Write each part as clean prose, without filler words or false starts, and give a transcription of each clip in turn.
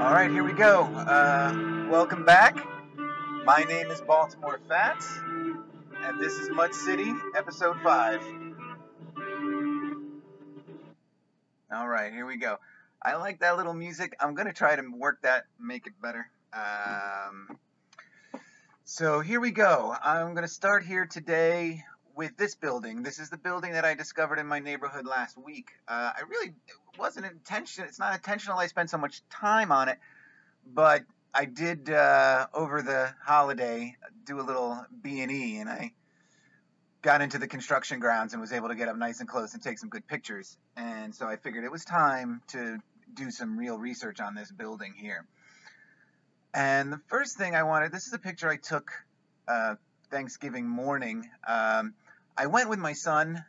All right, here we go. Welcome back. My name is Baltimore Fats, and this is Mud City, episode 5. All right, here we go. I like that little music. I'm going to try to work that, make it better. So here we go. I'm going to start here today with this building. This is the building that I discovered in my neighborhood last week. It wasn't intentional. It's not intentional I spent so much time on it, but I did over the holiday do a little B&E, and I got into the construction grounds and was able to get up nice and close and take some good pictures. And so I figured it was time to do some real research on this building here. And the first thing I wanted, this is a picture I took Thanksgiving morning. I went with my son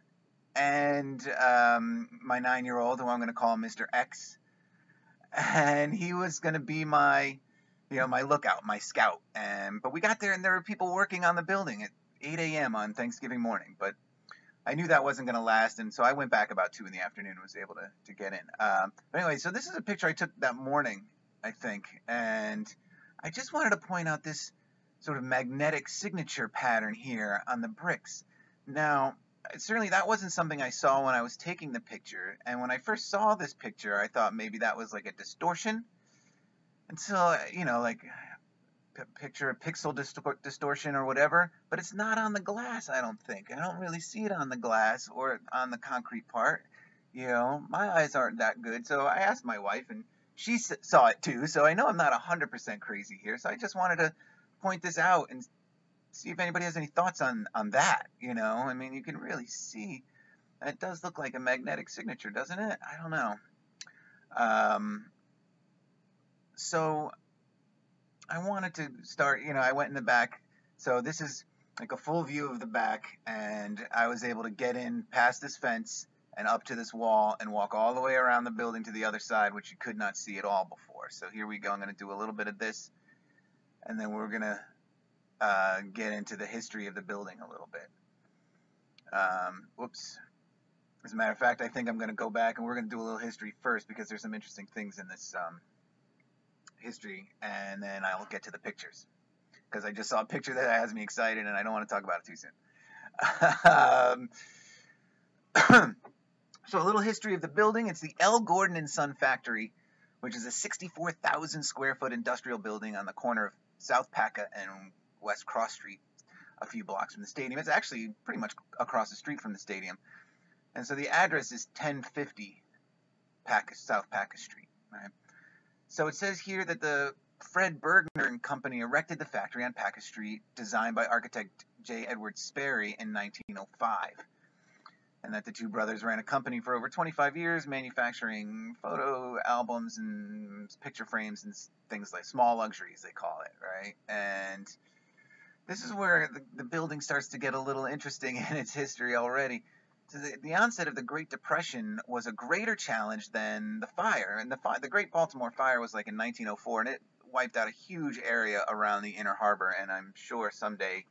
and my 9-year-old, who I'm going to call Mr. X. And he was going to be my lookout, my scout. But we got there and there were people working on the building at 8 a.m. on Thanksgiving morning. But I knew that wasn't going to last, and so I went back about 2 in the afternoon and was able to get in. But anyway, so this is a picture I took that morning, I think. And I just wanted to point out this sort of magnetic signature pattern here on the bricks. Now, certainly that wasn't something I saw when I was taking the picture. And when I first saw this picture, I thought maybe that was like a distortion. And so, like picture a pixel distortion or whatever. But it's not on the glass, I don't think. I don't really see it on the glass or on the concrete part. My eyes aren't that good. So I asked my wife, and she saw it too. So I know I'm not 100% crazy here. So I just wanted to point this out and see if anybody has any thoughts on that. I mean, you can really see it does look like a magnetic signature, doesn't it? I don't know. So I wanted to start, I went in the back. So this is like a full view of the back, and I was able to get in past this fence and up to this wall and walk all the way around the building to the other side, which you could not see at all before. So here we go. I'm going to do a little bit of this, and then we're going to get into the history of the building a little bit. Whoops. As a matter of fact, I think I'm going to go back and we're going to do a little history first, because there's some interesting things in this history, and then I'll get to the pictures, because I just saw a picture that has me excited and I don't want to talk about it too soon. So a little history of the building. It's the L. Gordon and Son Factory, which is a 64,000 square foot industrial building on the corner of South Paca and West Cross Street, a few blocks from the stadium. It's actually pretty much across the street from the stadium. And so the address is 1050 South Paca Street. Right? So it says here that the Fred Bergner and Company erected the factory on Paca Street, designed by architect J. Edward Sperry in 1905. And that the two brothers ran a company for over 25 years, manufacturing photo albums and picture frames and things like small luxuries, they call it, right? And this is where the building starts to get a little interesting in its history already. So the onset of the Great Depression was a greater challenge than the fire. And the Great Baltimore Fire was like in 1904, and it wiped out a huge area around the Inner Harbor, and I'm sure someday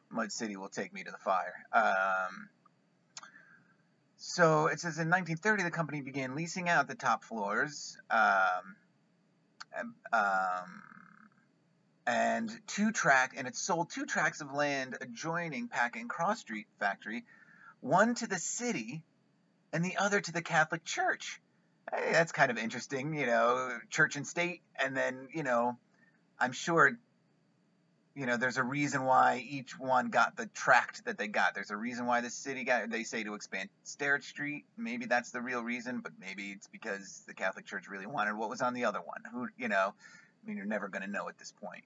Mud City will take me to the fire. So it says in 1930, the company began leasing out the top floors, and it sold 2 tracts of land adjoining Paca and Cross Street factory, one to the city and the other to the Catholic Church. Hey, that's kind of interesting, church and state. And then, I'm sure, there's a reason why each one got the tract that they got. There's a reason why the city they say to expand Sterrett Street. Maybe that's the real reason, but maybe it's because the Catholic Church really wanted what was on the other one. You're never going to know at this point.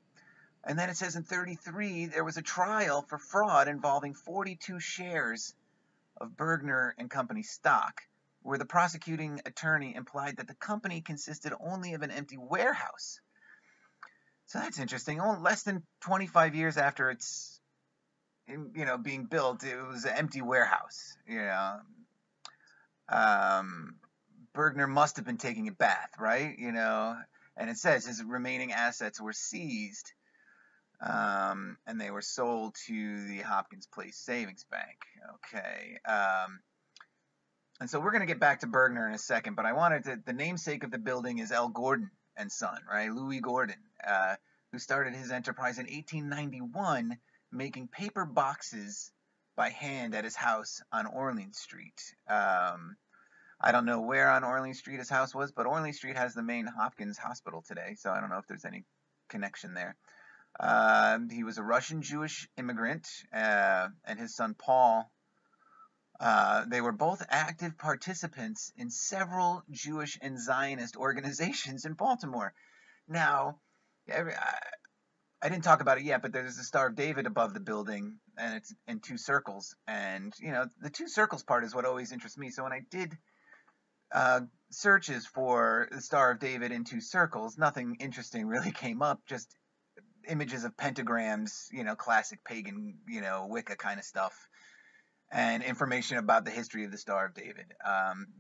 And then it says in 1933, there was a trial for fraud involving 42 shares of Bergner and Company stock, where the prosecuting attorney implied that the company consisted only of an empty warehouse. So that's interesting. Only less than 25 years after it's, being built, it was an empty warehouse. Bergner must have been taking a bath, right? And it says his remaining assets were seized, and they were sold to the Hopkins Place Savings Bank. Okay. And so we're going to get back to Bergner in a second, but I wanted to, the namesake of the building is L. Gordon. and Son, right? Louis Gordon, who started his enterprise in 1891 making paper boxes by hand at his house on Orleans Street. I don't know where on Orleans Street his house was, but Orleans Street has the main Hopkins Hospital today, so I don't know if there's any connection there. He was a Russian Jewish immigrant, and his son Paul. They were both active participants in several Jewish and Zionist organizations in Baltimore. Now, I didn't talk about it yet, but there's the Star of David above the building, and it's in two circles. And, the two circles part is what always interests me. So when I did searches for the Star of David in two circles, nothing interesting really came up, just images of pentagrams, classic pagan, Wicca kind of stuff, and information about the history of the Star of David.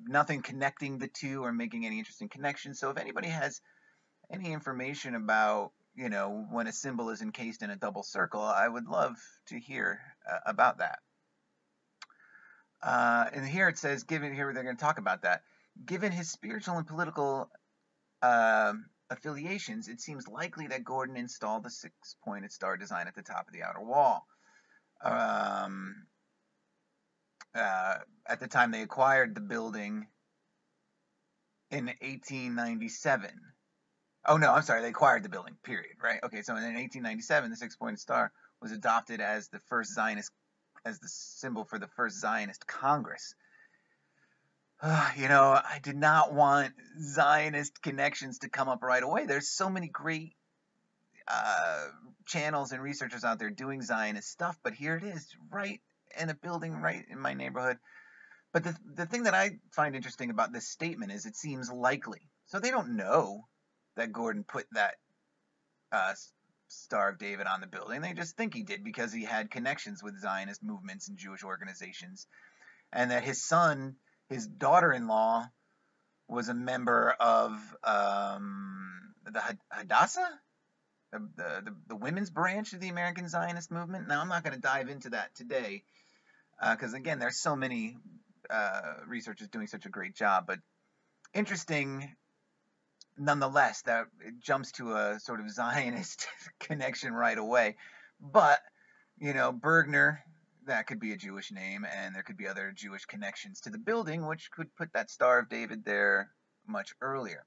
Nothing connecting the two or making any interesting connections. So if anybody has any information about, when a symbol is encased in a double circle, I would love to hear about that. And here it says, here they're going to talk about that. Given his spiritual and political affiliations, it seems likely that Gordon installed the six-pointed star design at the top of the outer wall. At the time they acquired the building in 1897. Oh, no, I'm sorry, they acquired the building, period, right? Okay, so in 1897, the six-pointed star was adopted as the symbol for the first Zionist Congress. I did not want Zionist connections to come up right away. There's so many great channels and researchers out there doing Zionist stuff, but here it is, right in a building, right in my neighborhood. But the thing that I find interesting about this statement is it seems likely. So they don't know that Gordon put that Star of David on the building. They just think he did because he had connections with Zionist movements and Jewish organizations, and that his son, his daughter-in-law, was a member of the Hadassah, the women's branch of the American Zionist movement. Now, I'm not going to dive into that today because, again, there's so many researchers doing such a great job. But interesting, nonetheless, that it jumps to a sort of Zionist connection right away. But, Bergner, that could be a Jewish name, and there could be other Jewish connections to the building, which could put that Star of David there much earlier.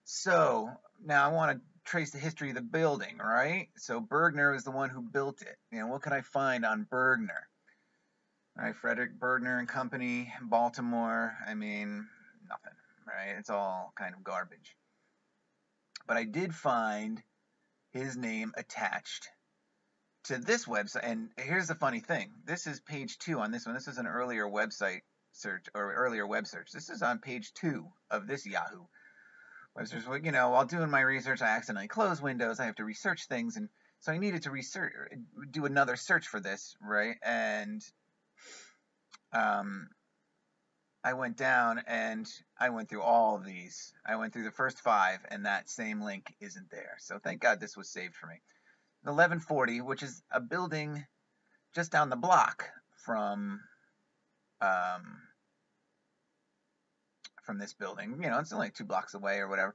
So now I want to trace the history of the building, right? So Bergner is the one who built it. What can I find on Bergner? All right, Frederick Bergner and Company, Baltimore. I mean, nothing, right? It's all kind of garbage. But I did find his name attached to this website, and here's the funny thing. This is page 2 on this one. This is an earlier website search, or earlier web search. This is on page 2 of this Yahoo web search. Well, while doing my research, I accidentally closed Windows. I have to research things, and so I needed to do another search for this, right? And I went down and I went through all of these. I went through the first 5, and that same link isn't there. So thank God this was saved for me. 1140, which is a building just down the block from this building. It's only 2 blocks away or whatever.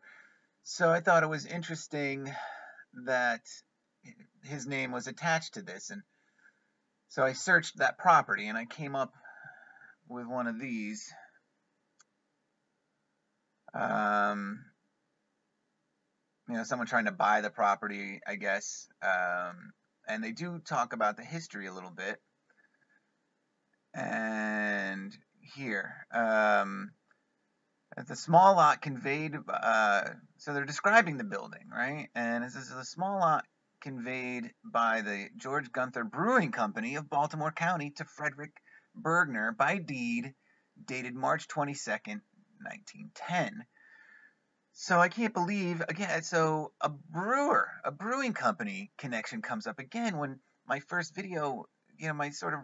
So I thought it was interesting that his name was attached to this, and so I searched that property, and I came up with one of these. Someone trying to buy the property, I guess. And they do talk about the history a little bit. And here, the small lot conveyed, so they're describing the building, right? And this is a small lot conveyed by the George Gunther Brewing Company of Baltimore County to Frederick Bergner by deed, dated March 22nd, 1910. So I can't believe, again, so a brewing company connection comes up again when my first video, my sort of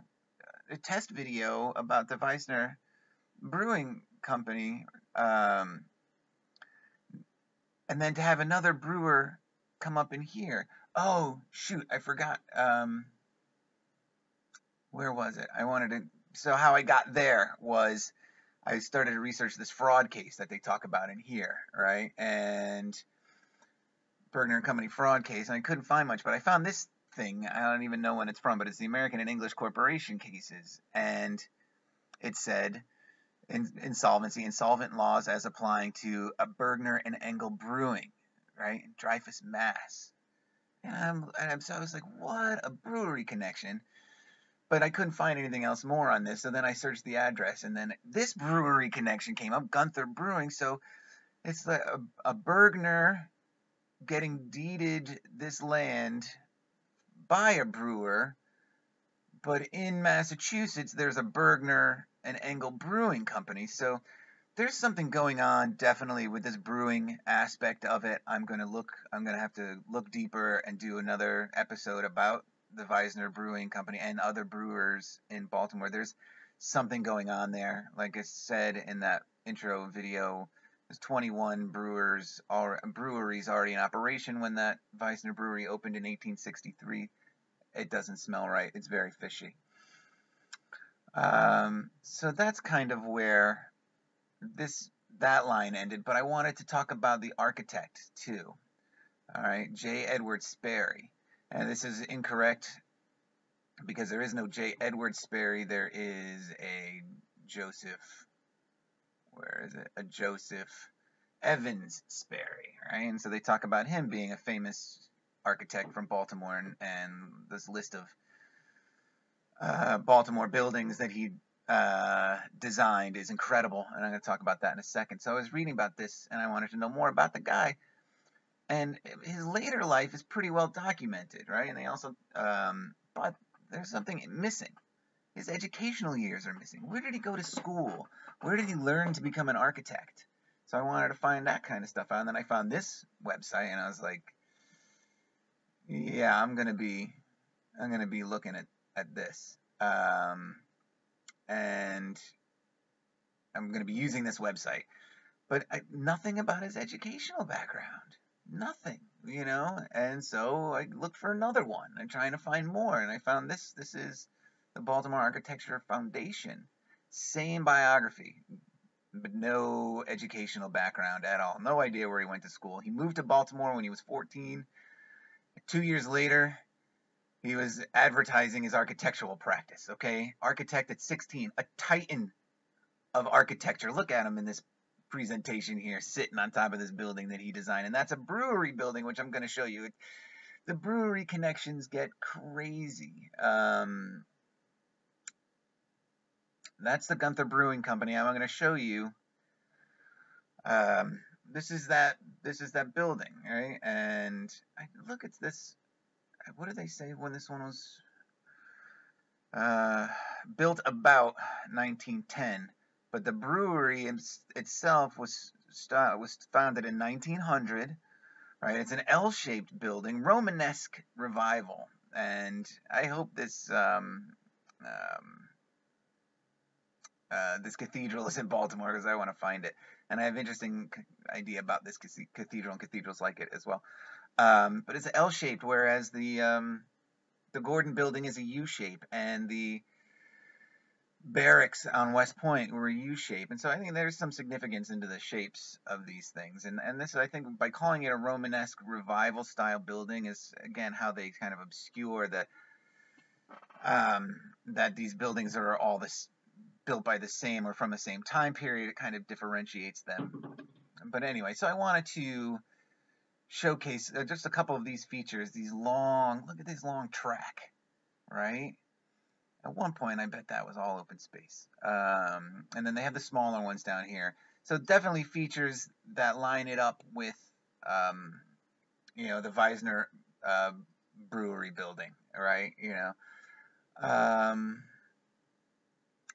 a test video about the Weissner Brewing Company, and then to have another brewer come up in here. Oh, shoot, I forgot. Where was it? So how I got there was I started to research this fraud case that they talk about in here, right? And Bergner and Company fraud case, and I couldn't find much, but I found this thing. I don't even know when it's from, but it's the American and English corporation cases, and it said insolvent laws as applying to a Bergner and Engel Brewing, right, in Dreyfus, Mass. So I was like, what a brewery connection. But I couldn't find anything else more on this, so then I searched the address, and then this brewery connection came up, Gunther Brewing. So it's a Bergner getting deeded this land by a brewer, but in Massachusetts there's a Bergner and Engel Brewing Company. So there's something going on definitely with this brewing aspect of it. I'm gonna have to look deeper and do another episode about the Weisner Brewing Company and other brewers in Baltimore. There's something going on there. Like I said in that intro video, there's 21 breweries already in operation when that Weisner Brewery opened in 1863. It doesn't smell right. It's very fishy. So that's kind of where that line ended, but I wanted to talk about the architect too. All right, J. Edward Sperry. And this is incorrect because there is no J. Edward Sperry. There is a Joseph, where is it? A Joseph Evans Sperry, right? And so they talk about him being a famous architect from Baltimore, and this list of Baltimore buildings that he designed is incredible, and I'm going to talk about that in a second. So I was reading about this, and I wanted to know more about the guy. And his later life is pretty well documented, right? And they also, but there's something missing. His educational years are missing. Where did he go to school? Where did he learn to become an architect? So I wanted to find that kind of stuff out. And then I found this website, and I was like, yeah, I'm gonna be looking at this, and I'm gonna be using this website. But nothing about his educational background. Nothing, and so I looked for another one. I'm trying to find more, and I found this. This is the Baltimore Architecture Foundation. Same biography, but no educational background at all. No idea where he went to school. He moved to Baltimore when he was 14. 2 years later, he was advertising his architectural practice, okay? Architect at 16, a titan of architecture. Look at him in this presentation here, sitting on top of this building that he designed, and that's a brewery building, which I'm going to show you. The brewery connections get crazy. That's the Gunther Brewing Company. I'm going to show you. This is that building, right? And look, it's this. What did they say when this one was built? About 1910. But the brewery itself was founded in 1900, right? It's an L-shaped building, Romanesque revival, and I hope this this cathedral is in Baltimore because I want to find it, and I have an interesting idea about this cathedral and cathedrals like it as well. But it's L-shaped, whereas the Gordon building is a U-shape, and the barracks on West Point were U-shape, and so I think there's some significance into the shapes of these things, and this, I think, by calling it a Romanesque revival style building is again how they kind of obscure that these buildings are all built by the same or from the same time period. It kind of differentiates them. But anyway, so I wanted to showcase just a couple of these features. Look at this long track, right? At one point, I bet that was all open space. And then they have the smaller ones down here. So definitely features that line it up with, the Weisner brewery building, right?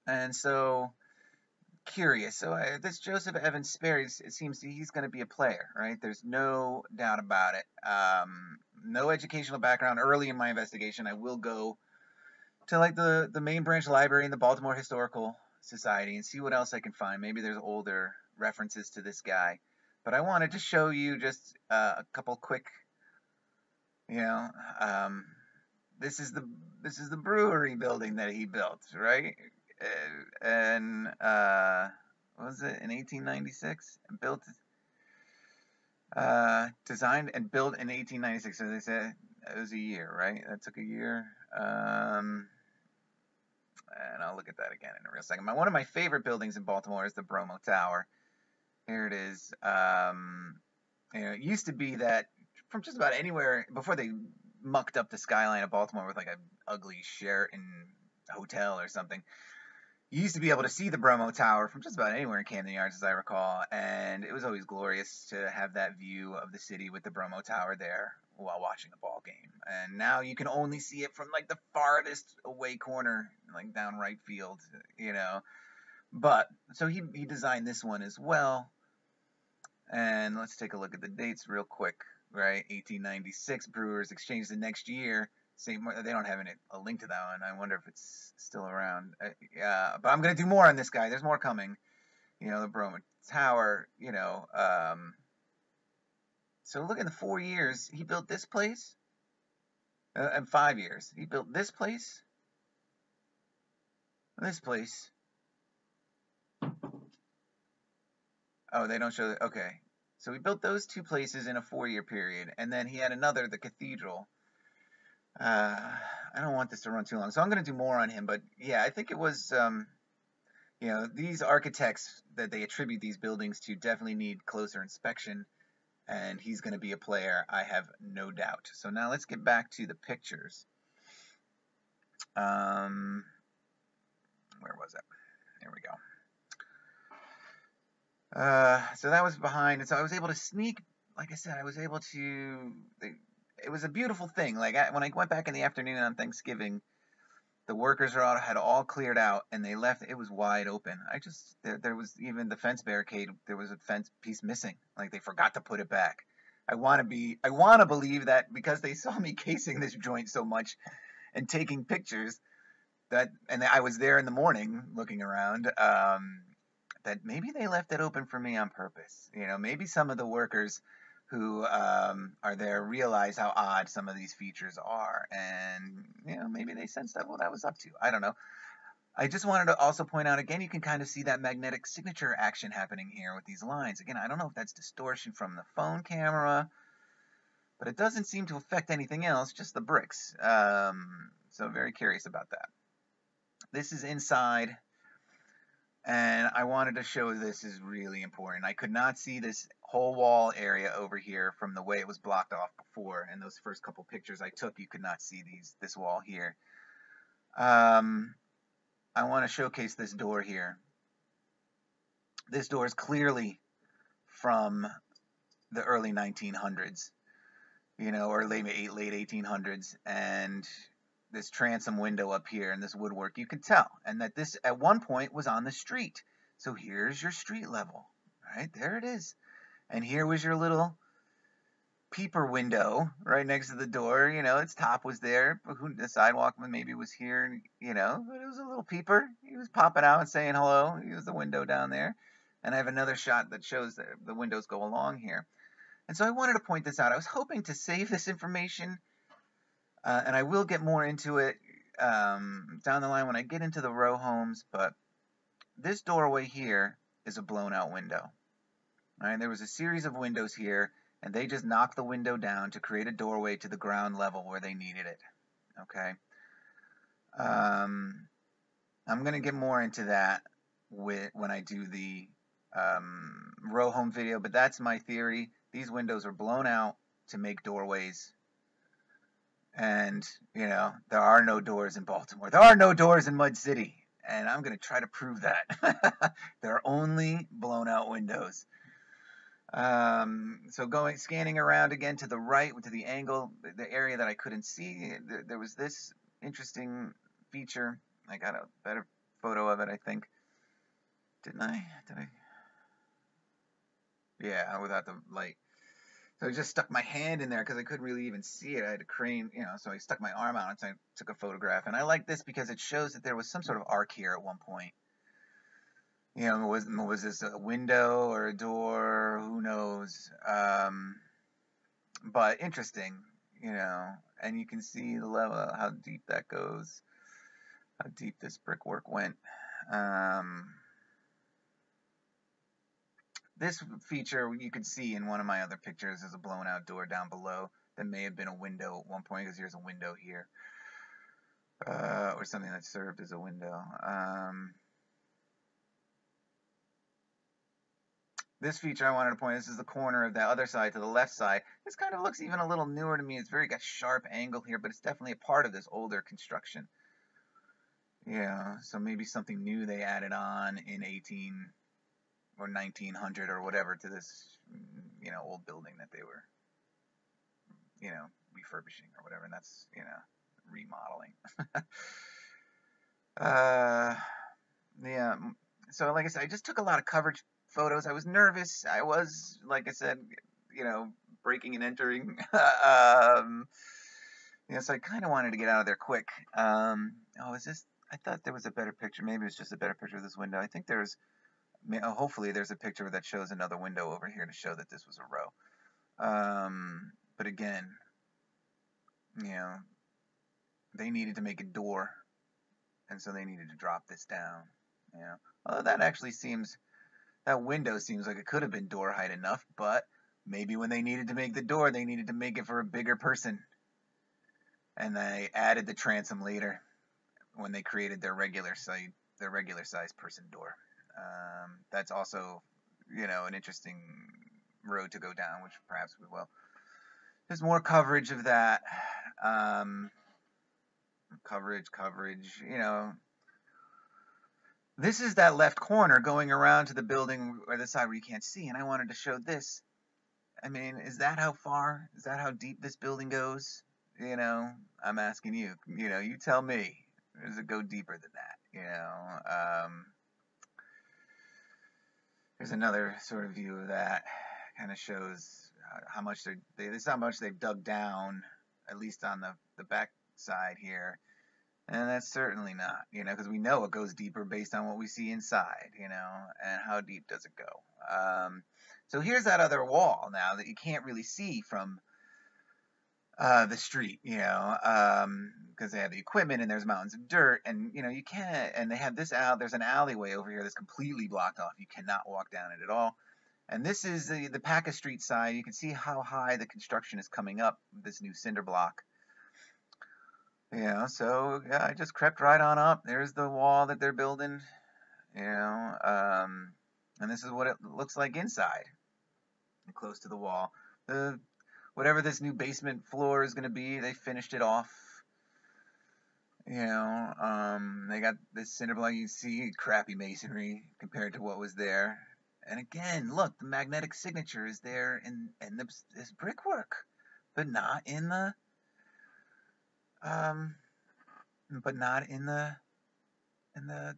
And so curious. So this Joseph Evans Sperry, it seems he's going to be a player, right? There's no doubt about it. No educational background. Early in my investigation, I will go to like the main branch library in the Baltimore Historical Society and see what else I can find. Maybe there's older references to this guy. But I wanted to show you just a couple quick, this is the brewery building that he built, right? And what was it, in 1896? Built Designed and built in 1896. So they said it was a year, right? That took a year. And I'll look at that again in a real second. One of my favorite buildings in Baltimore is the Bromo Tower. Here it is. It used to be that from just about anywhere before they mucked up the skyline of Baltimore with like a ugly Sheraton hotel or something. You used to be able to see the Bromo Tower from just about anywhere in Camden Yards, as I recall, and it was always glorious to have that view of the city with the Bromo Tower there while watching a ball game. And now you can only see it from like the farthest away corner, like down right field, you know. But so he designed this one as well. And let's take a look at the dates real quick, right? 1896, Brewers exchanged the next year. They don't have a link to that one. I wonder if it's still around. Yeah, but I'm going to do more on this guy. There's more coming. You know, the Bromo Tower, you know. So look at the 4 years. He built this place. And 5 years. He built this place. This place. Oh, they don't show. Okay. So he built those two places in a 4-year period. And then he had another, the cathedral. I don't want this to run too long, so I'm going to do more on him. But yeah, I think it was, you know, these architects that they attribute these buildings to definitely need closer inspection. And he's going to be a player, I have no doubt. So now let's get back to the pictures. Where was it? There we go. So that was behind, and so I was able to sneak. Like I said, I was able to. It was a beautiful thing. Like when I went back in the afternoon on Thanksgiving, the workers had all cleared out, and they left. It was wide open. There was even the fence barricade. There was a fence piece missing. Like they forgot to put it back. I want to believe that because they saw me casing this joint so much and taking pictures and I was there in the morning looking around. That maybe they left it open for me on purpose. You know, maybe some of the workers who are there realize how odd some of these features are, and you know, maybe they sensed that what I was up to. I don't know. I just wanted to also point out again, you can kind of see that magnetic signature action happening here with these lines. Again, I don't know if that's distortion from the phone camera, but it doesn't seem to affect anything else, just the bricks. So very curious about that. This is inside. And I wanted to show this is really important. I could not see this whole wall area over here from the way it was blocked off before. And those first couple pictures I took, you could not see this wall here. I want to showcase this door here. This door is clearly from the early 1900s, you know, or late 1800s. And this transom window up here and this woodwork, you can tell. And that this at one point was on the street. So here's your street level, right? There it is. And here was your little peeper window right next to the door. You know, its top was there. The sidewalk maybe was here, you know, but it was a little peeper. He was popping out and saying hello. He was the window down there. And I have another shot that shows that the windows go along here. And so I wanted to point this out. I was hoping to save this information. And I will get more into it down the line when I get into the row homes, but this doorway here is a blown out window. Right? There was a series of windows here, and they just knocked the window down to create a doorway to the ground level where they needed it. Okay. I'm going to get more into that when I do the row home video, but that's my theory. These windows are blown out to make doorways. And, you know, there are no doors in Baltimore. There are no doors in Mud City. And I'm going to try to prove that. There are only blown out windows. So scanning around again to the right, to the angle, the area that I couldn't see, there was this interesting feature. I got a better photo of it, I think. Didn't I? Yeah, without the light. So I just stuck my hand in there because I couldn't really even see it. I had to crane, you know, so I stuck my arm out and so I took a photograph. And I like this because it shows that there was some sort of arc here at one point. You know, was this a window or a door? Who knows? But interesting, you know, and you can see the level, how deep that goes, how deep this brickwork went. This feature you could see in one of my other pictures. There's a blown out door down below that may have been a window at one point, because here's a window here, or something that served as a window. This feature I wanted to point, this is the corner of the other side to the left side. This kind of looks even a little newer to me. It's got sharp angle here, but it's definitely a part of this older construction. Yeah, so maybe something new they added on in 18 or 1900 or whatever to this, old building that they were, refurbishing or whatever, and that's, remodeling. Yeah, so like I said, I just took a lot of coverage photos. I was nervous. I was, like I said, breaking and entering. So I kind of wanted to get out of there quick. Is this? I thought there was a better picture. Maybe it's just a better picture of this window. I think there's, hopefully there's a picture that shows another window over here to show that this was a row. But again, they needed to make a door, and so they needed to drop this down. Although that window seems like it could have been door height enough, but maybe when they needed to make the door, they needed to make it for a bigger person, and they added the transom later when they created their regular size person door. That's also, an interesting road to go down, which perhaps we will. There's more coverage of that. Coverage. This is that left corner going around to the building or the side where you can't see, and I wanted to show this. I mean, is that how far? Is that how deep this building goes? I'm asking you. You tell me. Does it go deeper than that? There's another sort of view of that. Kind of shows how much this is how much they've dug down, at least on the back side here. And that's certainly not, because we know it goes deeper based on what we see inside, and how deep does it go? So here's that other wall now that you can't really see from the street, because they have the equipment and there's mountains of dirt, and you can't. And they have this there's an alleyway over here that's completely blocked off. You cannot walk down it at all. And this is the Paca Street side. You can see how high the construction is coming up, this new cinder block. So I just crept right on up. There's the wall that they're building, and this is what it looks like inside, close to the wall. Whatever this new basement floor is going to be, they finished it off. They got this cinder block. You see crappy masonry compared to what was there. And again, look, the magnetic signature is there in this brickwork, but not in the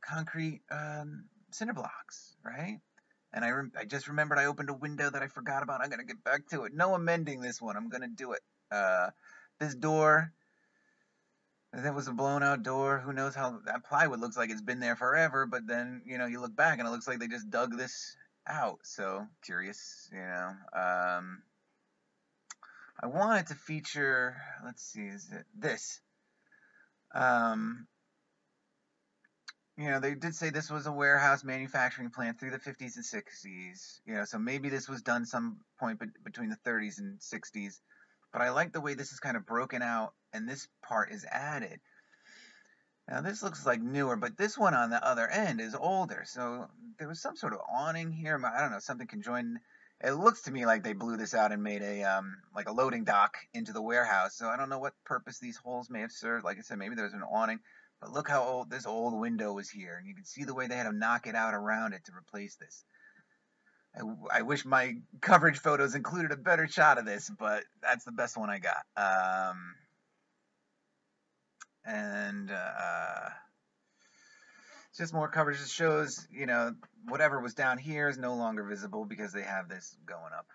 concrete cinder blocks, right? And I just remembered I opened a window that I forgot about. I'm going to get back to it. No amending this one. I'm going to do it. This door, that was a blown out door. Who knows how that plywood looks like it's been there forever, but then, you look back and it looks like they just dug this out. So curious, I wanted to feature, let's see, is it this? They did say this was a warehouse manufacturing plant through the 50s and 60s. So maybe this was done some point between the 30s and 60s. But I like the way this is kind of broken out and this part is added. Now this looks like newer, but this one on the other end is older. So there was some sort of awning here. I don't know, something conjoined. It looks to me like they blew this out and made like a loading dock into the warehouse. So I don't know what purpose these holes may have served. Like I said, maybe there was an awning. But look how old this old window is here. And you can see the way they had to knock it out around it to replace this. I wish my coverage photos included a better shot of this, but that's the best one I got. It's just more coverage. It shows, whatever was down here is no longer visible because they have this going up.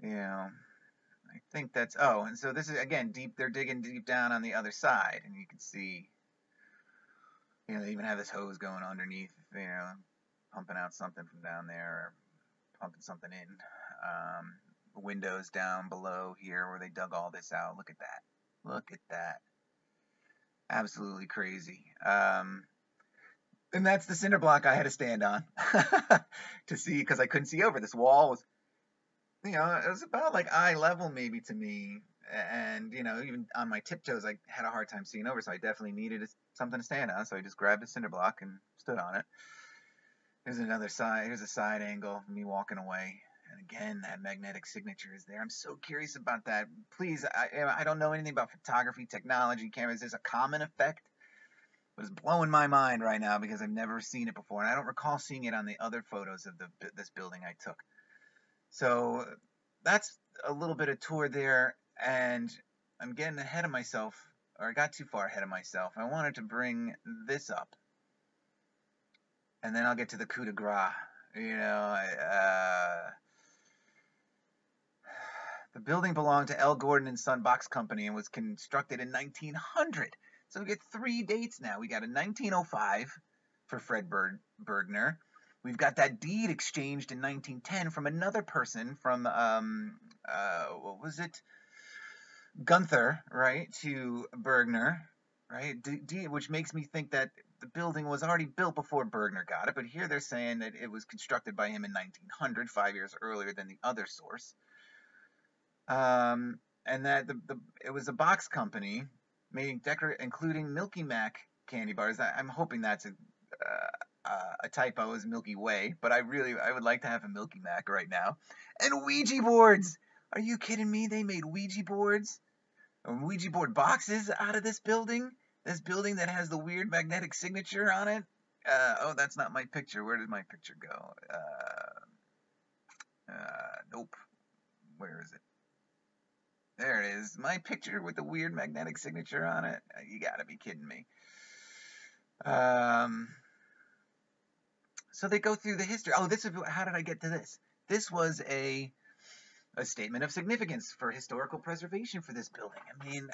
I think that's, and so this is, again, deep, they're digging deep down on the other side, and you can see, they even have this hose going underneath, pumping out something from down there, or pumping something in. Windows down below here where they dug all this out. Look at that. Look at that. Absolutely crazy. And that's the cinder block I had to stand on to see, because I couldn't see over. This wall was, it was about like eye level maybe to me. And, even on my tiptoes, I had a hard time seeing over. So I definitely needed something to stand on. So I just grabbed a cinder block and stood on it. Here's another side. Here's a side angle of me walking away. And again, that magnetic signature is there. I'm so curious about that. Please, I don't know anything about photography, technology, cameras. There's a common effect, but it's blowing my mind right now because I've never seen it before, and I don't recall seeing it on the other photos of this building I took. So that's a little bit of tour there, and I'm getting ahead of myself, or I got too far ahead of myself. I wanted to bring this up, and then I'll get to the coup de grace. The building belonged to L. Gordon and Son Box Company and was constructed in 1900. So we get 3 dates now. We got a 1905 for Fred Bergner. We've got that deed exchanged in 1910 from another person from, what was it? Gunther, right, to Bergner, right? Which makes me think that the building was already built before Bergner got it, but here they're saying that it was constructed by him in 1900, 5 years earlier than the other source. And that it was a box company making including Milky Mac candy bars. I'm hoping that's a typo, is Milky Way, but I would like to have a Milky Mac right now. And Ouija boards. Are you kidding me? They made Ouija boards or Ouija board boxes out of this building. This building that has the weird magnetic signature on it. Oh, that's not my picture. Where did my picture go? Nope. Where is it? There it is. My picture with the weird magnetic signature on it. You gotta be kidding me. So they go through the history. Oh, how did I get to this? This was a statement of significance for historical preservation for this building. I mean,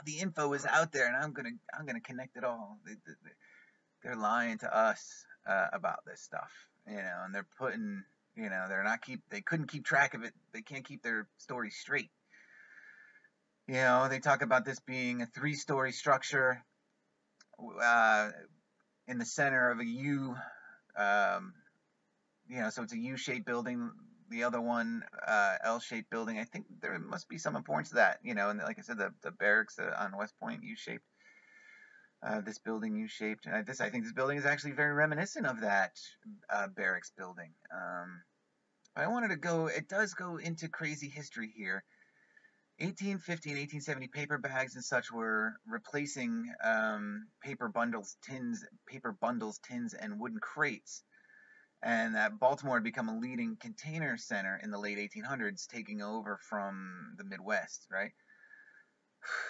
the info is out there, and I'm gonna connect it all. They're lying to us about this stuff, and they're putting, they couldn't keep track of it. They can't keep their story straight. They talk about this being a 3-story structure in the center of a U. So it's a U-shaped building. The other one, L-shaped building. I think there must be some importance to that. And like I said, the barracks on West Point, U-shaped. This building, U-shaped. I think this building is actually very reminiscent of that barracks building. But I wanted to go. It does go into crazy history here. 1850 and 1870 paper bags and such were replacing paper bundles, tins, and wooden crates. And that Baltimore had become a leading container center in the late 1800s, taking over from the Midwest, right?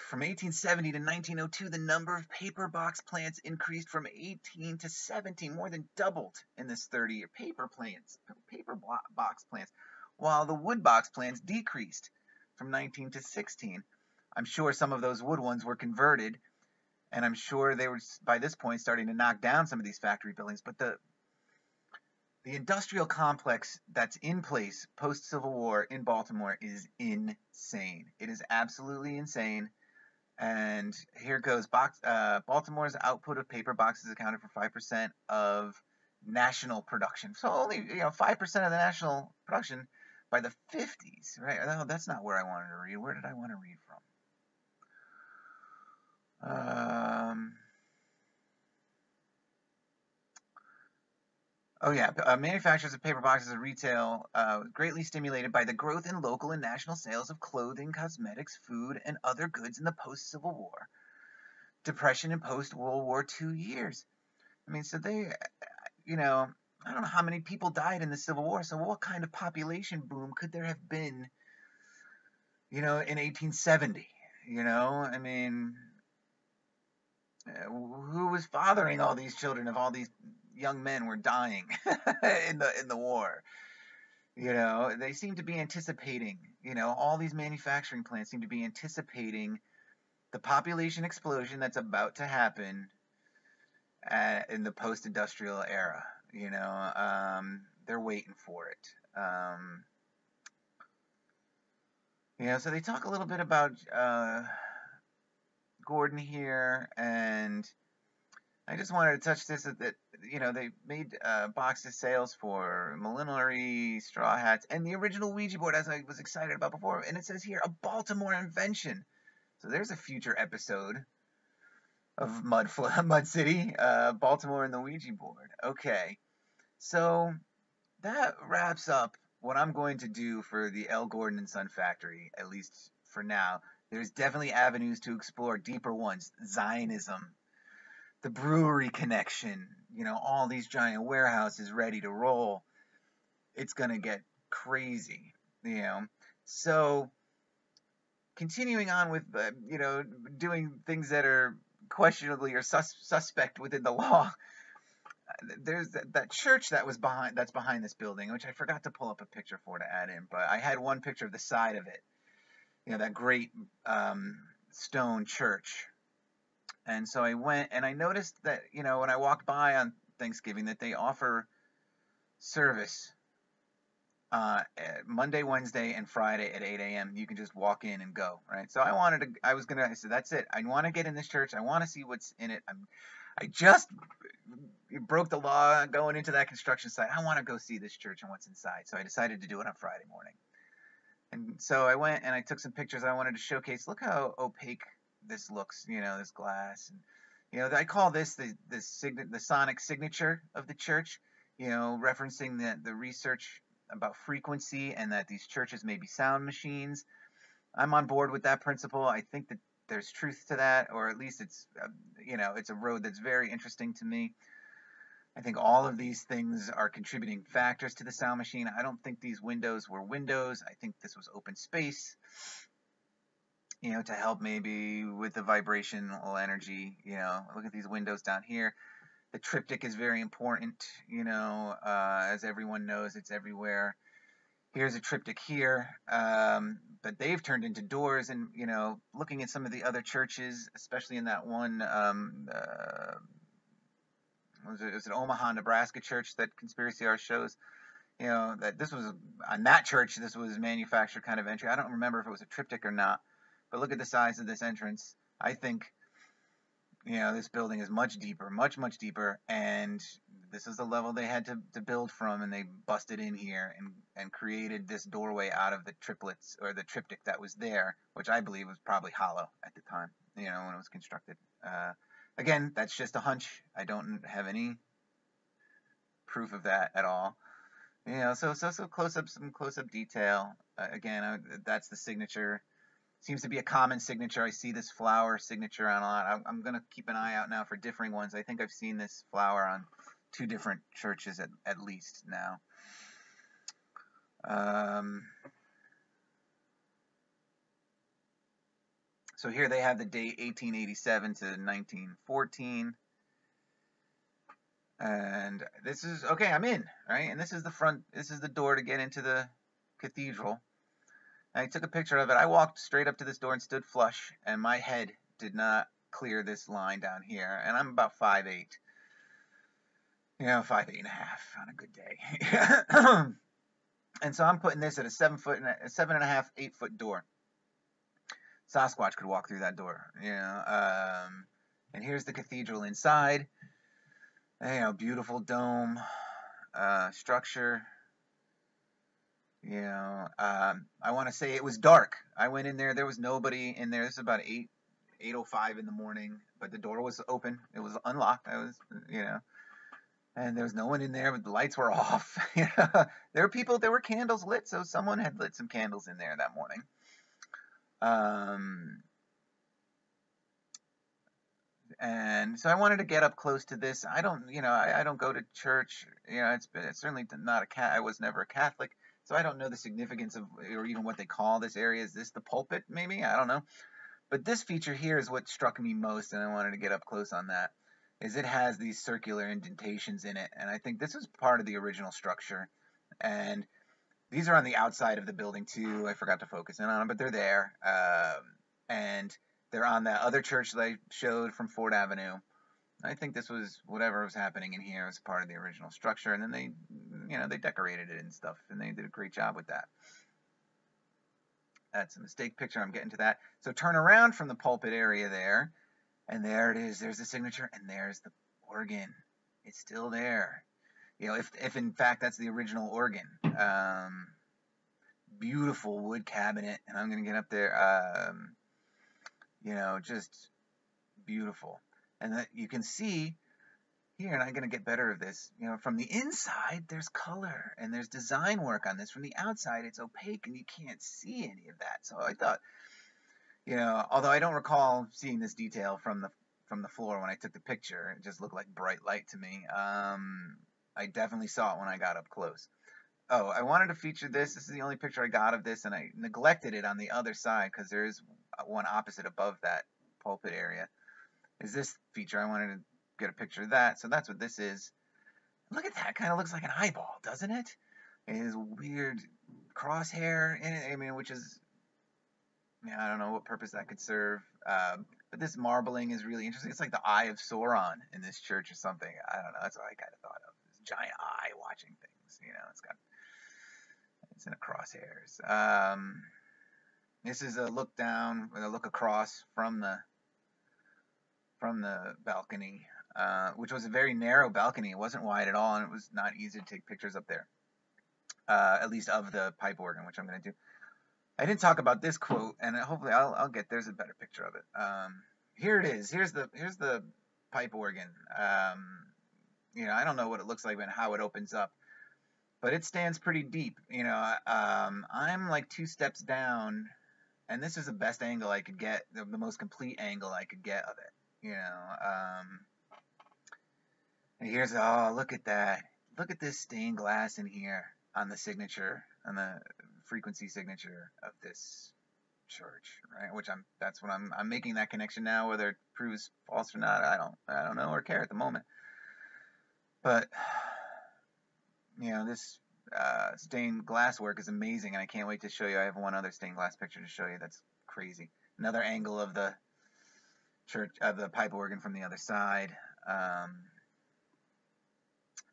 From 1870 to 1902, the number of paper box plants increased from 18 to 17, more than doubled in this 30-year paper box plants, while the wood box plants decreased from 19 to 16. I'm sure some of those wood ones were converted, and I'm sure they were by this point starting to knock down some of these factory buildings. But the industrial complex that's in place post-Civil War in Baltimore is insane. It is absolutely insane. And here goes. Baltimore's output of paper boxes accounted for 5% of national production. So only 5% of the national production by the 50s, right? No, that's not where I wanted to read. Where did I want to read from? Oh yeah, manufacturers of paper boxes at retail greatly stimulated by the growth in local and national sales of clothing, cosmetics, food, and other goods in the post-Civil War, Depression, and post-World War II years. I mean, so they, I don't know how many people died in the Civil War, so what kind of population boom could there have been, in 1870? I mean, who was fathering all these children if all these young men were dying in the war? They seem to be anticipating, all these manufacturing plants seem to be anticipating the population explosion that's about to happen in the post-industrial era. They're waiting for it. So they talk a little bit about Gordon here, and I just wanted to touch this that they made boxes sales for millinery, straw hats, and the original Ouija board, as I was excited about before. And it says here, a Baltimore invention. So there's a future episode of Mud City, Baltimore and the Ouija board. Okay, so that wraps up what I'm going to do for the L. Gordon and Son Factory, at least for now. There's definitely avenues to explore, deeper ones. Zionism, the brewery connection, all these giant warehouses ready to roll. It's going to get crazy, you know. So, continuing on with, doing things that are questionably or suspect within the law. There's that church that's behind this building, which I forgot to pull up a picture for to add in, but I had one picture of the side of it. That great stone church. And so I went and I noticed that, when I walked by on Thanksgiving, that they offer service Monday, Wednesday, and Friday at 8 a.m. You can just walk in and go, right? So I said, that's it. I want to get in this church. I want to see what's in it. I just broke the law going into that construction site. I want to go see this church and what's inside. So I decided to do it on Friday morning. And so I went and I took some pictures. I wanted to showcase, look how opaque this looks, this glass. And, I call this the sonic signature of the church, referencing the research about frequency and that these churches may be sound machines. I'm on board with that principle. I think that there's truth to that, or at least it's a road that's very interesting to me. I think all of these things are contributing factors to the sound machine. I don't think these windows were windows. I think this was open space, to help maybe with the vibrational energy. Look at these windows down here. The triptych is very important, as everyone knows, it's everywhere. Here's a triptych here, but they've turned into doors. And, looking at some of the other churches, especially in that one, was it Omaha, Nebraska church that Conspiracy Art shows, that this was, on that church, this was manufactured kind of entry. I don't remember if it was a triptych or not, but look at the size of this entrance. I think, this building is much deeper, much, much deeper, and this is the level they had to build from, and they busted in here and created this doorway out of the triplets, or the triptych that was there, which I believe was probably hollow at the time, when it was constructed. Again, that's just a hunch. I don't have any proof of that at all. So some close-up detail. Again, that's the signature. Seems to be a common signature. I see this flower signature on a lot. I'm going to keep an eye out now for differing ones. I think I've seen this flower on 2 different churches at least now. So here they have the date 1887 to 1914. And this is, okay, I'm in, right? And this is the door to get into the cathedral. And I took a picture of it. I walked straight up to this door and stood flush, and my head did not clear this line down here. And I'm about 5'8", 5'8.5" on a good day. And so I'm putting this at a 7.5, 8 foot door. Sasquatch could walk through that door, and here's the cathedral inside. Beautiful dome structure. I want to say it was dark. I went in there was nobody in there. This is about 8:05 in the morning, but the door was open. It was unlocked. And there was no one in there, but the lights were off. There were candles lit, so someone had lit some candles in there that morning. And so I wanted to get up close to this. I don't go to church. It's certainly not I was never a Catholic, so I don't know the significance of, or even what they call this area. Is this the pulpit? Maybe, I don't know. But this feature here is what struck me most, and I wanted to get up close on that. Is it has these circular indentations in it, and I think this was part of the original structure. And these are on the outside of the building too. I forgot to focus in on them, but they're there. And they're on that other church that I showed from Ford Avenue. I think this was whatever was happening in here was part of the original structure, and then they decorated it and stuff, and they did a great job with that. That's a mistake picture. I'm getting to that. So turn around from the pulpit area there, and there it is. There's the signature, and there's the organ. It's still there. You know, if in fact that's the original organ. Beautiful wood cabinet, and I'm gonna get up there. You know, just beautiful. And that you can see here, and I'm gonna get better at this. You know, from the inside, there's color and there's design work on this. From the outside, it's opaque and you can't see any of that. So I thought, you know, although I don't recall seeing this detail from the floor when I took the picture, it just looked like bright light to me. I definitely saw it when I got up close. Oh, I wanted to feature this. This is the only picture I got of this, and I neglected it on the other side because there is one opposite above that pulpit area. Is this feature? I wanted to get a picture of that. So that's what this is. Look at that. It kind of looks like an eyeball, doesn't it? It has weird crosshair in it. I mean, which is, yeah, I don't know what purpose that could serve. But this marbling is really interesting. It's like the eye of Sauron in this church or something. I don't know. That's what I kind of thought of. This giant eye watching things. You know, it's in a crosshairs. This is a look down, a look across from the balcony, which was a very narrow balcony. It wasn't wide at all, and it was not easy to take pictures up there, at least of the pipe organ, which I'm going to do. I didn't talk about this quote, and hopefully I'll get, there's a better picture of it. Here it is. Here's the pipe organ. You know, I don't know what it looks like and how it opens up, but it stands pretty deep. You know, I'm like 2 steps down, and this is the best angle I could get, the most complete angle I could get of it. You know, and here's, oh, look at that. Look at this stained glass in here on the signature, on the frequency signature of this church, right? Which that's what I'm making that connection now. Whether it proves false or not, I don't know or care at the moment. But you know, this stained glass work is amazing, and I can't wait to show you. I have one other stained glass picture to show you that's crazy. Another angle of the church, of the pipe organ from the other side.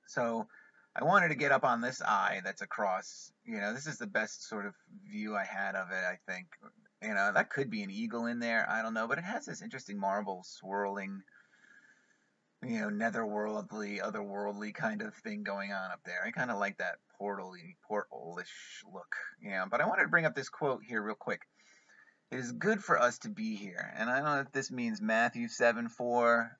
So I wanted to get up on this eye that's across. You know, this is the best sort of view I had of it, I think. You know, that could be an eagle in there, I don't know, but it has this interesting marble swirling, you know, netherworldly, otherworldly kind of thing going on up there. I kind of like that portal-ish look. Yeah, but I wanted to bring up this quote here real quick. It is good for us to be here. And I don't know if this means Matthew 7:4,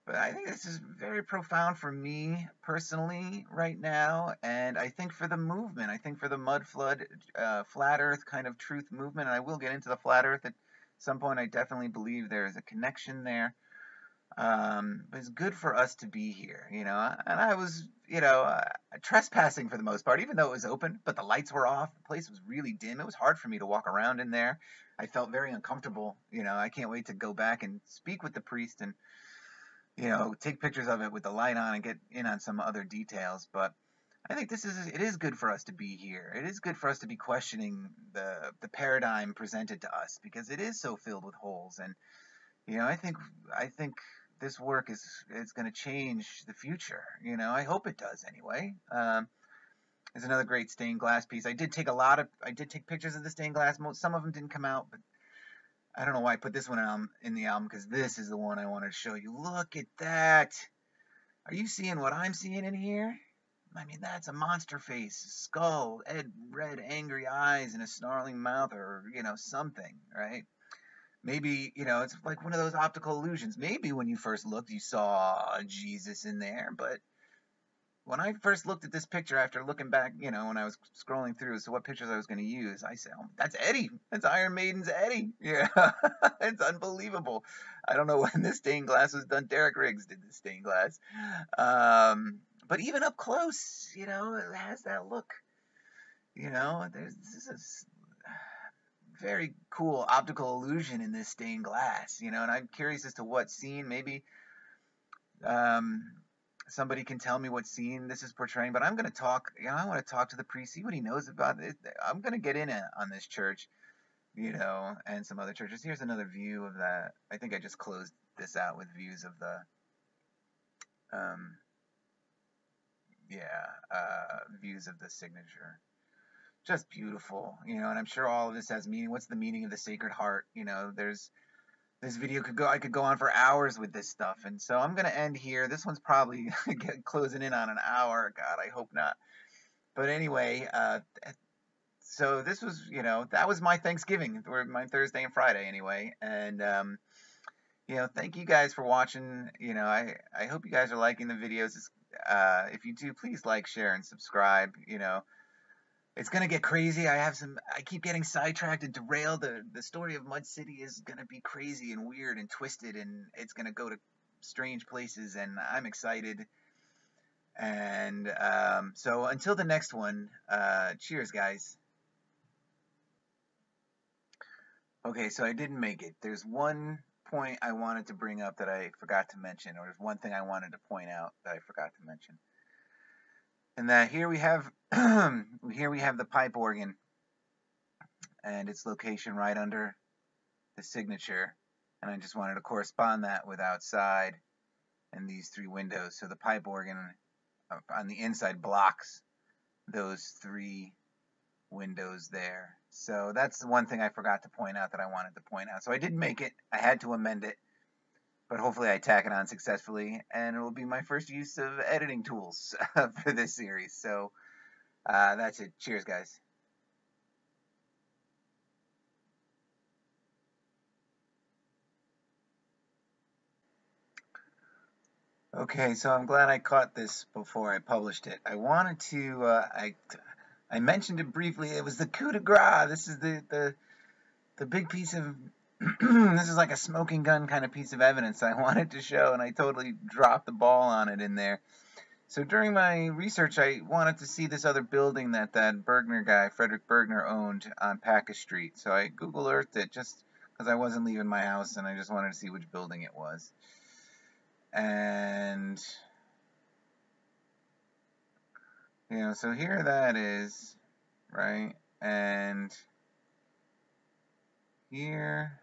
but I think this is very profound for me personally right now, and I think for the movement. I think for the mud flood, flat earth kind of truth movement, and I will get into the flat earth at some point. I definitely believe there is a connection there. But it's good for us to be here, you know. And I was, you know, trespassing for the most part, even though it was open, but the lights were off. The place was really dim. It was hard for me to walk around in there. I felt very uncomfortable. You know, I can't wait to go back and speak with the priest and, you know, take pictures of it with the light on and get in on some other details. But I think it is good for us to be here. It is good for us to be questioning the paradigm presented to us, because it is so filled with holes. And, you know, I think this work is going to change the future. You know, I hope it does anyway. There's another great stained glass piece. I did take pictures of the stained glass. Some of them didn't come out, but I don't know why I put this one in the album, because this is the one I wanted to show you. Look at that. Are you seeing what I'm seeing in here? I mean, that's a monster face, skull, red, angry eyes, and a snarling mouth, or, you know, something, right? Maybe, you know, it's like one of those optical illusions. Maybe when you first looked, you saw Jesus in there, but when I first looked at this picture after looking back, you know, when I was scrolling through as to what pictures I was going to use, I said, oh, that's Eddie. That's Iron Maiden's Eddie. Yeah, it's unbelievable. I don't know when this stained glass was done. Derek Riggs did the stained glass. But even up close, you know, it has that look. You know, this is very cool optical illusion in this stained glass, you know, and I'm curious as to what scene. Maybe somebody can tell me what scene this is portraying, but I'm going to talk, you know, I want to talk to the priest, see what he knows about it. I'm going to get in on this church, you know, and some other churches. Here's another view of that. I think I just closed this out with views of the, views of the signature. Just beautiful, you know, and I'm sure all of this has meaning. What's the meaning of the Sacred Heart? You know, there's This video I could go on for hours with this stuff. And so I'm going to end here. This one's probably closing in on an hour. God, I hope not. But anyway, so this was, that was my Thanksgiving, or my Thursday and Friday anyway. And, thank you guys for watching. I hope you guys are liking the videos. If you do, please like, share, and subscribe. It's gonna get crazy. I keep getting sidetracked and derailed. The story of Mud City is gonna be crazy and weird and twisted, and it's gonna go to strange places, and I'm excited. And so until the next one, cheers, guys. Okay, so I didn't make it. There's one point I wanted to bring up that I forgot to mention, or there's one thing I wanted to point out that I forgot to mention. And that here we have the pipe organ and its location right under the signature, and I just wanted to correspond that with outside and these three windows. So the pipe organ on the inside blocks those three windows there. So that's the one thing I forgot to point out that I wanted to point out. So I didn't make it. I had to amend it, but hopefully I tack it on successfully, and it will be my first use of editing tools for this series. So that's it. Cheers, guys. Okay, so I'm glad I caught this before I published it. I wanted to, I mentioned it briefly. It was the coup de grace. This is the big piece of, this is like a smoking gun kind of piece of evidence I wanted to show, and I totally dropped the ball on it in there. So during my research, I wanted to see this other building that Bergner guy, Frederick Bergner, owned on Packa Street. So I Google Earthed it just because I wasn't leaving my house, and I just wanted to see which building it was. And, so here that is, right? And here,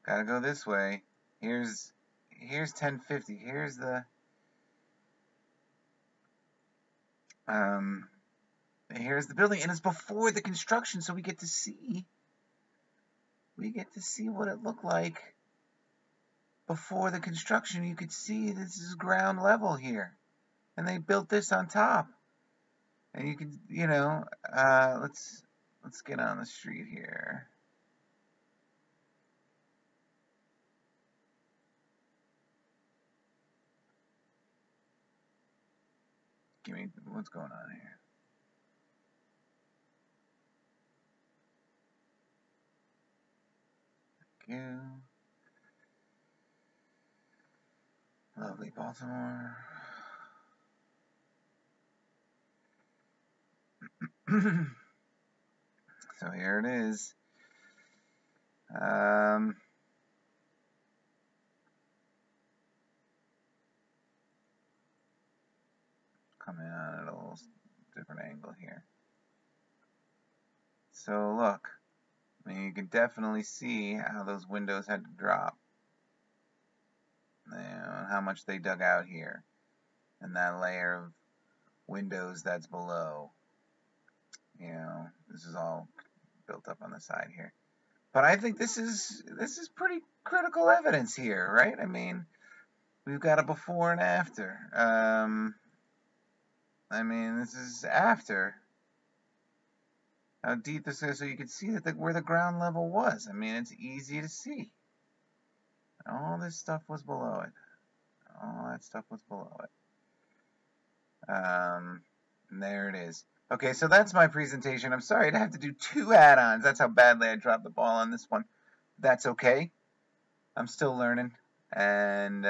gotta go this way. Here's 1050. Here's the, here's the building, and it's before the construction, so we get to see what it looked like before the construction. You could see this is ground level here, and they built this on top. And you can, let's get on the street here. Give me what's going on here. Thank you. Lovely Baltimore. So here it is. Coming on at a little different angle here. So look, I mean, you can definitely see how those windows had to drop. How much they dug out here, and that layer of windows that's below. This is all built up on the side here. But I think this is pretty critical evidence here, right? I mean, we've got a before and after. I mean, this is after. How deep this is, so you can see that where the ground level was. I mean, it's easy to see. All this stuff was below it. All that stuff was below it. And there it is. Okay, so that's my presentation. I'm sorry to have to do 2 add-ons. That's how badly I dropped the ball on this one. That's okay. I'm still learning. And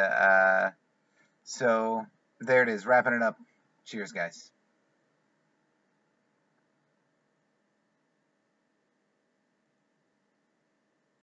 so there it is, wrapping it up. Cheers, guys.